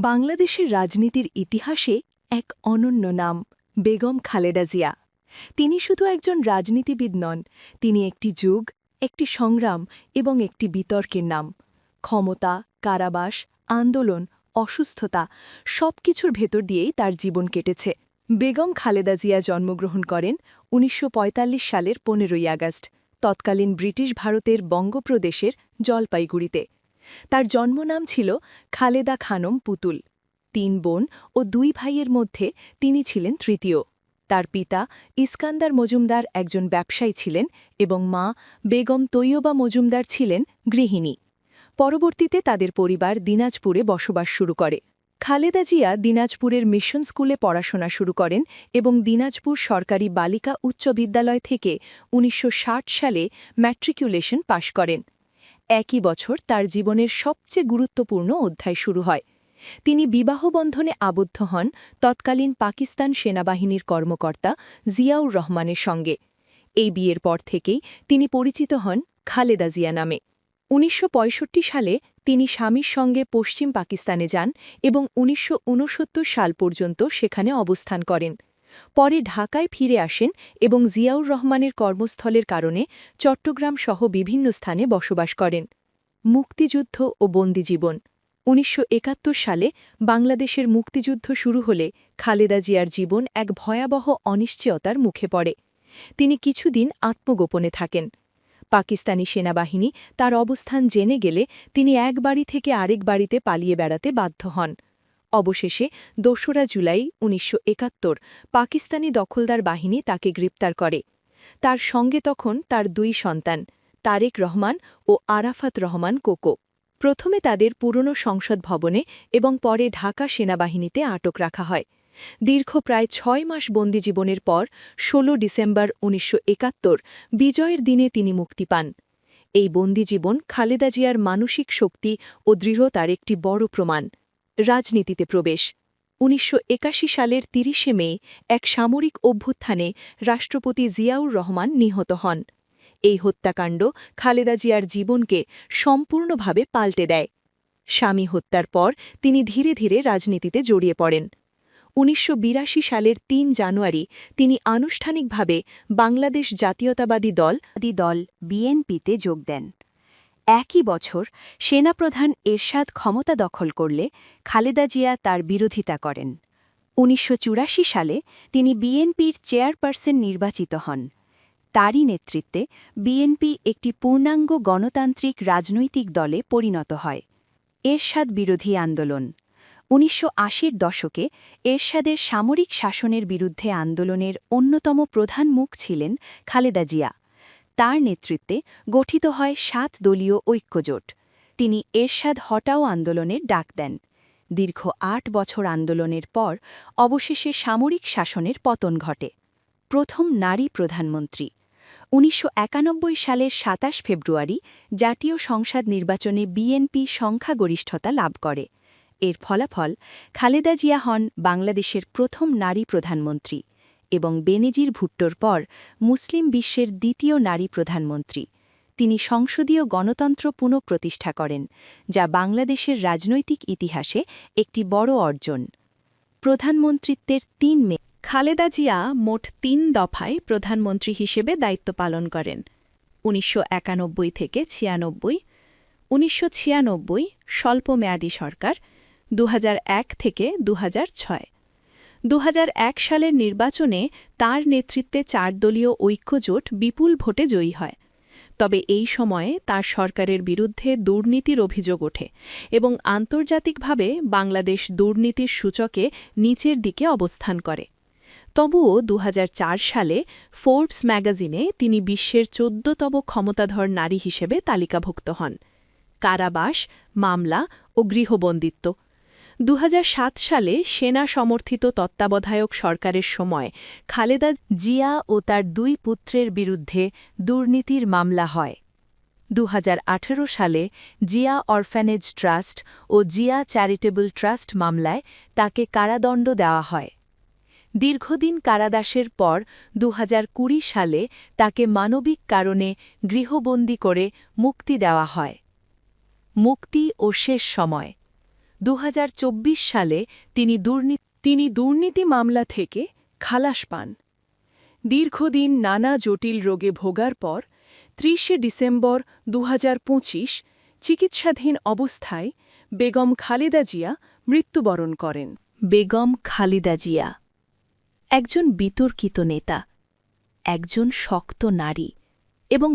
বাংলাদেশের রাজনীতির ইতিহাসে এক অনন্য নাম বেগম খালেদা জিয়া। তিনি শুধু একজন রাজনীতিবিদ নন, তিনি একটি যুগ, একটি সংগ্রাম এবং একটি বিতর্কের নাম। ক্ষমতা, কারাবাস, আন্দোলন, অসুস্থতা সবকিছুর ভেতর দিয়েই তার জীবন কেটেছে। বেগম খালেদা জিয়া জন্মগ্রহণ করেন ১৯৪৫ সালের ১৫ই আগস্ট তৎকালীন ব্রিটিশ ভারতের বঙ্গপ্রদেশের জলপাইগুড়িতে। তার জন্মনাম ছিল খালেদা খানম পুতুল। ৩ বোন ও ২ ভাইয়ের মধ্যে তিনি ছিলেন তৃতীয়। তার পিতা ইস্কান্দার মজুমদার একজন ব্যবসায়ী ছিলেন এবং মা বেগম তৈয়বা মজুমদার ছিলেন গৃহিণী। পরবর্তীতে তাদের পরিবার দিনাজপুরে বসবাস শুরু করে। খালেদা জিয়া দিনাজপুরের মিশন স্কুলে পড়াশোনা শুরু করেন এবং দিনাজপুর সরকারি বালিকা উচ্চ বিদ্যালয় থেকে ১৯৬০ সালে ম্যাট্রিকুলেশন পাশ করেন। একই বছর তার জীবনের সবচেয়ে গুরুত্বপূর্ণ অধ্যায় শুরু হয়। তিনি বিবাহবন্ধনে আবদ্ধ হন তৎকালীন পাকিস্তান সেনাবাহিনীর কর্মকর্তা জিয়াউর রহমানের সঙ্গে। এই বিয়ের পর থেকেই তিনি পরিচিত হন খালেদা জিয়া নামে। ১৯৬৫ সালে তিনি স্বামীর সঙ্গে পশ্চিম পাকিস্তানে যান এবং ১৯৬৯ সাল পর্যন্ত সেখানে অবস্থান করেন। পরে ঢাকায় ফিরে আসেন এবং জিয়াউর রহমানের কর্মস্থলের কারণে চট্টগ্রাম সহ বিভিন্ন স্থানে বসবাস করেন। মুক্তিযুদ্ধ ও বন্দিজীবন ১৯৭১ সালে বাংলাদেশের মুক্তিযুদ্ধ শুরু হলে খালেদা জিয়ার জীবন এক ভয়াবহ অনিশ্চয়তার মুখে পড়ে। তিনি কিছুদিন আত্মগোপনে থাকেন। পাকিস্তানি সেনাবাহিনী তার অবস্থান জেনে গেলে তিনি এক বাড়ি থেকে আরেক বাড়িতে পালিয়ে বেড়াতে বাধ্য হন। অবশেষে ২রা জুলাই ১৯৭১ পাকিস্তানি দখলদার বাহিনী তাকে গ্রেপ্তার করে। তার সঙ্গে তখন তার ২ সন্তান তারেক রহমান ও আরাফাত রহমান কোকো। প্রথমে তাদের পুরনো সংসদ ভবনে এবং পরে ঢাকা সেনাবাহিনীতে আটক রাখা হয়। দীর্ঘ প্রায় ৬ মাস বন্দিজীবনের পর ১৬ ডিসেম্বর ১৯৭১ বিজয়ের দিনে তিনি মুক্তি পান। এই বন্দিজীবন খালেদা জিয়ার মানসিক শক্তি ও দৃঢ়তার একটি বড় প্রমাণ। রাজনীতিতে প্রবেশ ১৯৮১ সালের ৩০শে মে এক সামরিক অভ্যুত্থানে রাষ্ট্রপতি জিয়াউর রহমান নিহত হন। এই হত্যাকাণ্ড খালেদা জিয়ার জীবনকে সম্পূর্ণভাবে পাল্টে দেয়। স্বামী হত্যার পর তিনি ধীরে ধীরে রাজনীতিতে জড়িয়ে পড়েন। ১৯৮২ সালের ৩ জানুয়ারি তিনি আনুষ্ঠানিকভাবে বাংলাদেশ জাতীয়তাবাদী দল বিএনপিতে যোগ দেন। একই বছর সেনাপ্রধান এরশাদ ক্ষমতা দখল করলে খালেদা জিয়া তার বিরোধিতা করেন। ১৯৮৪ সালে তিনি বিএনপির চেয়ারপারসন নির্বাচিত হন। তারই নেতৃত্বে বিএনপি একটি পূর্ণাঙ্গ গণতান্ত্রিক রাজনৈতিক দলে পরিণত হয়। এরশাদ বিরোধী আন্দোলন ১৯৮০-র দশকে এরশাদের সামরিক শাসনের বিরুদ্ধে আন্দোলনের অন্যতম প্রধান মুখ ছিলেন খালেদা জিয়া। তার নেতৃত্বে গঠিত হয় ৭ দলীয় ঐক্যজোট। তিনি এরশাদ হটাও আন্দোলনের ডাক দেন। দীর্ঘ ৮ বছর আন্দোলনের পর অবশেষে সামরিক শাসনের পতন ঘটে। প্রথম নারী প্রধানমন্ত্রী ১৯৯১ সালের ২৭ ফেব্রুয়ারি জাতীয় সংসদ নির্বাচনে বিএনপি সংখ্যাগরিষ্ঠতা লাভ করে। এর ফলাফল খালেদা জিয়া হন বাংলাদেশের প্রথম নারী প্রধানমন্ত্রী এবং বেনজির ভুট্টোর পর মুসলিম বিশ্বের দ্বিতীয় নারী প্রধানমন্ত্রী। তিনি সংসদীয় গণতন্ত্র পুনঃপ্রতিষ্ঠা করেন, যা বাংলাদেশের রাজনৈতিক ইতিহাসে একটি বড় অর্জন। প্রধানমন্ত্রিত্বের ৩ মে খালেদা জিয়া মোট ৩ দফায় প্রধানমন্ত্রী হিসেবে দায়িত্ব পালন করেন। ১৯৯১ থেকে ৯৬, ১৯৯৬ স্বল্পমেয়াদী সরকার, ২০০১ থেকে ২০০৬। ২০০১ সালের নির্বাচনে তার নেতৃত্বে ৪ দলীয় ঐক্যজোট বিপুল ভোটে জয়ী হয়। তবে এই সময়ে তার সরকারের বিরুদ্ধে দুর্নীতির অভিযোগ ওঠে এবং আন্তর্জাতিকভাবে বাংলাদেশ দুর্নীতির সূচকে নিচের দিকে অবস্থান করে। তবুও ২০০৪ সালে ফোর্বস ম্যাগাজিনে তিনি বিশ্বের ১৪তম ক্ষমতাধর নারী হিসেবে তালিকাভুক্ত হন। কারাবাস, মামলা ও গৃহবন্দিত্ব ২০০৭ সালে সেনা সমর্থিত তত্ত্বাবধায়ক সরকারের সময় খালেদা জিয়া ও তার ২ পুত্রের বিরুদ্ধে দুর্নীতির মামলা হয়। ২০১৮ সালে জিয়া অরফ্যানেজ ট্রাস্ট ও জিয়া চ্যারিটেবল ট্রাস্ট মামলায় তাকে কারাদণ্ড দেওয়া হয়। দীর্ঘদিন কারাবাসের পর ২০২০ সালে তাকে মানবিক কারণে গৃহবন্দী করে মুক্তি দেওয়া হয়। মুক্তি ও শেষ সময় 2024 সালে তিনি দুর্নীতি মামলা থেকে খালাস পান। দীর্ঘদিন নানা জটিল রোগে ভোগার পর 30 ডিসেম্বর 2025 চিকিৎসাধীন অবস্থায় বেগম খালেদা জিয়া মৃত্যুবরণ করেন। বেগম খালেদা জিয়া একজন বিতর্কিত নেতা, একজন শক্ত নারী এবং